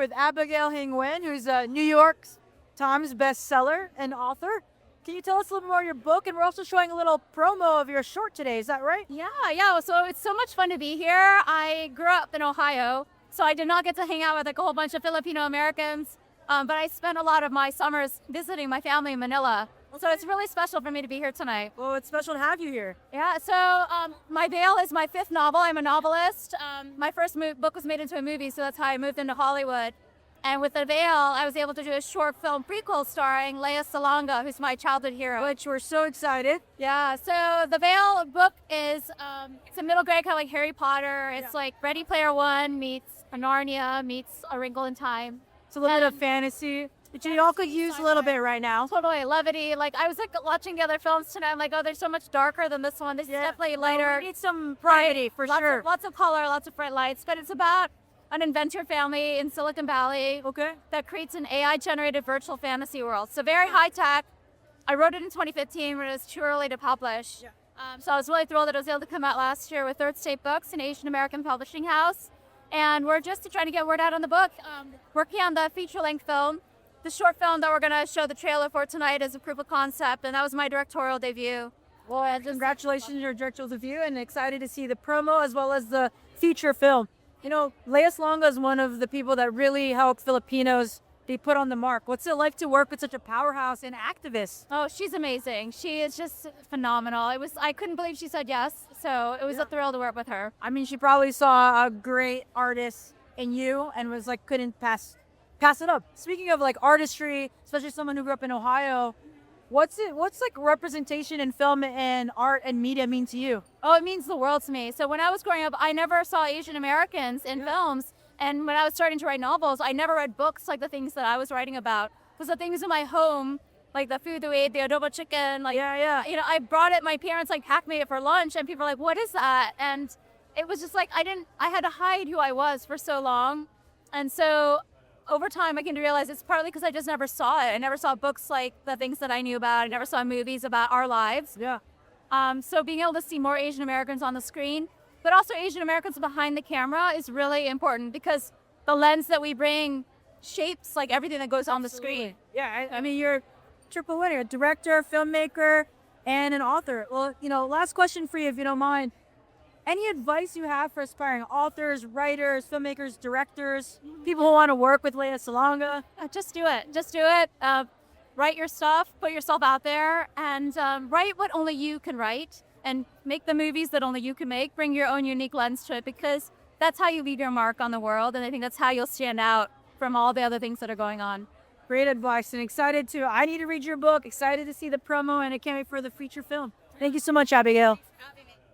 with Abigail Hing Wen, who's a New York Times bestseller and author. Can you tell us a little more of your book? And we're also showing a little promo of your short today. Is that right? Yeah. So it's so much fun to be here. I grew up in Ohio, so I did not get to hang out with like a whole bunch of Filipino Americans. But I spent a lot of my summers visiting my family in Manila. So it's really special for me to be here tonight. Well, it's special to have you here. Yeah, so my Vale is my 5th novel. I'm a novelist. My first book was made into a movie, so that's how I moved into Hollywood. And with The Vale, I was able to do a short film prequel starring Lea Salonga, who's my childhood hero. Which we're so excited. Yeah, so the Vale book is, it's a middle grade kind of like Harry Potter. It's like Ready Player One meets Narnia meets A Wrinkle in Time. It's a little bit of fantasy, which you all could use a little bit right now. Totally, levity. Like, I was like watching the other films tonight. I'm like, oh, they're so much darker than this one. This is definitely lighter. We need some variety for sure. Lots of color, lots of bright lights. But it's about an inventor family in Silicon Valley that creates an AI-generated virtual fantasy world. So very high tech. I wrote it in 2015 when it was too early to publish. So I was really thrilled that it was able to come out last year with Third State Books, an Asian American publishing house. And we're just trying to get word out on the book. Working on the feature-length film. The short film that we're going to show the trailer for tonight is a proof of concept, and that was my directorial debut. Well, congratulations on your directorial debut, and excited to see the promo as well as the feature film. You know, Lea Salonga is one of the people that really helped Filipinos be put on the mark. What's it like to work with such a powerhouse and activist? Oh, she's amazing. She is just phenomenal. I couldn't believe she said yes, so it was a thrill to work with her. I mean, she probably saw a great artist in you and was like, couldn't pass it up. Speaking of like artistry, especially someone who grew up in Ohio, what's like representation in film and art and media mean to you? Oh, it means the world to me. So when I was growing up, I never saw Asian Americans in films. And when I was starting to write novels, I never read books like the things that I was writing about. Because the things in my home, like the food that we ate, the adobo chicken, like, you know, I brought it, my parents like packed me it for lunch and people were like, what is that? And it was just like, I had to hide who I was for so long. And so over time, I came to realize it's partly because I just never saw it. I never saw books like the things that I knew about. I never saw movies about our lives. So being able to see more Asian Americans on the screen, but also Asian Americans behind the camera is really important because the lens that we bring shapes like everything that goes on the screen. Yeah, I mean, you're triple winner, a director, filmmaker, and an author. Well, you know, last question for you, if you don't mind. Any advice you have for aspiring authors, writers, filmmakers, directors, people who want to work with Lea Salonga? Just do it. Just do it. Write your stuff, put yourself out there, and write what only you can write, and make the movies that only you can make. Bring your own unique lens to it, because that's how you leave your mark on the world, and I think that's how you'll stand out from all the other things that are going on. Great advice, and I need to read your book, excited to see the promo, and I can't wait for the feature film. Thank you so much, Abigail. Thanks for having me.